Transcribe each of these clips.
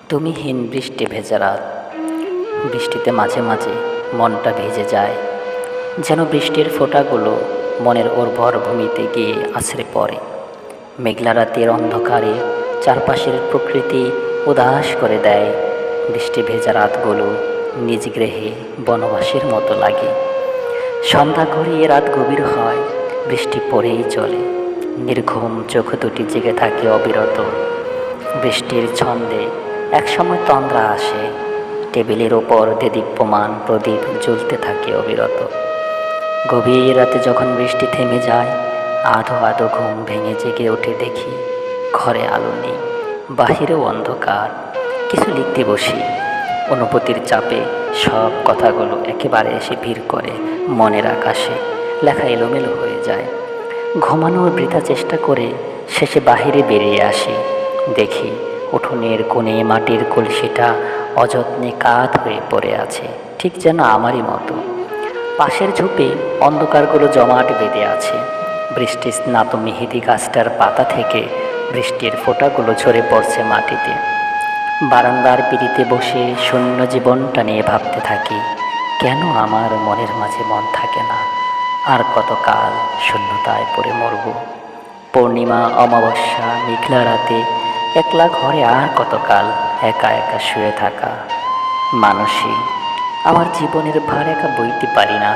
তুমি হীন বৃষ্টি ভেজা রাত, বৃষ্টিতে মাঝে মাঝে মনটা ভিজে যায়, যেন বৃষ্টির ফোঁটাগুলো মনের উর্বর ভূমিতে গিয়ে আছড়ে পড়ে। মেঘলা রাতের অন্ধকারে চারপাশের প্রকৃতি উদাস করে দেয়। বৃষ্টি ভেজা রাতগুলো নিজ গৃহে বনবাসীর মতো লাগে। সন্ধ্যা ঘড়িয়ে রাত গভীর হয়, বৃষ্টি পড়েই চলে। নির্ঘুম চোখ দুটি জেগে থাকে অবিরত। বৃষ্টির ছন্দে একসময় তন্দ্রা আসে, টেবিলের ওপর দেদীপ্যমান প্রদীপ জ্বলতে থাকে অবিরত। গভীর রাতে যখন বৃষ্টি থেমে যায়, আধো আধো ঘুম ভেঙে জেগে উঠে দেখি ঘরে আলো নেই, বাহিরেও অন্ধকার। কিছু লিখতে বসি, অনুভূতির চাপে সব কথাগুলো একেবারে এসে ভিড় করে মনের আকাশে। লেখা এলোমেলো হয়ে যায়। ঘুমানোর বৃথা চেষ্টা করে শেষে বাহিরে বেরিয়ে আসি, দেখি উঠোনের কোণে মাটির কলসিটা অযত্নে কাত হয়ে পড়ে আছে, ঠিক যেন আমারই মতো। পাশের ঝোপে অন্ধকারগুলো জমাট বেঁধে আছে। বৃষ্টি স্নাত মেহেদি গাছটার পাতা থেকে বৃষ্টির ফোঁটাগুলো ঝরে পড়ছে মাটিতে। বারান্দার পিড়িতে বসে শূন্য জীবনটা নিয়ে ভাবতে থাকি, কেন আমার মনের মাঝে মন থাকে না? আর কতকাল শূন্যতায় পড়ে মরব? পূর্ণিমা, অমাবস্যা, মেঘলা রাতে একলা ঘরে আর কতকাল একা একা শুয়ে থাকা? মানসী, আমার জীবনের ভার একা বইতে পারি না।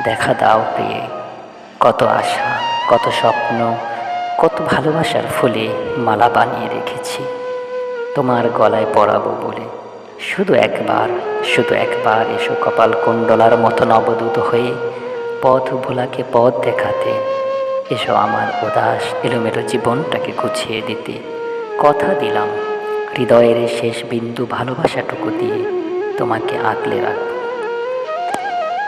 দেখা দাও প্রিয়ে, কত আশা, কত স্বপ্ন, কত ভালোবাসার ফুলে মালা বানিয়ে রেখেছি তোমার গলায় পরাবো বলে। শুধু একবার এসো কপাল কুণ্ডলার মতো নবদূত হয়ে পথ ভোলাকে পথ দেখাতে। এসো আমার উদাস এলোমেলো জীবনটাকে গুছিয়ে দিতে। কথা দিলাম, হৃদয়ের শেষ বিন্দু ভালোবাসাটুকু দিয়ে তোমাকে আগলে রাখতে।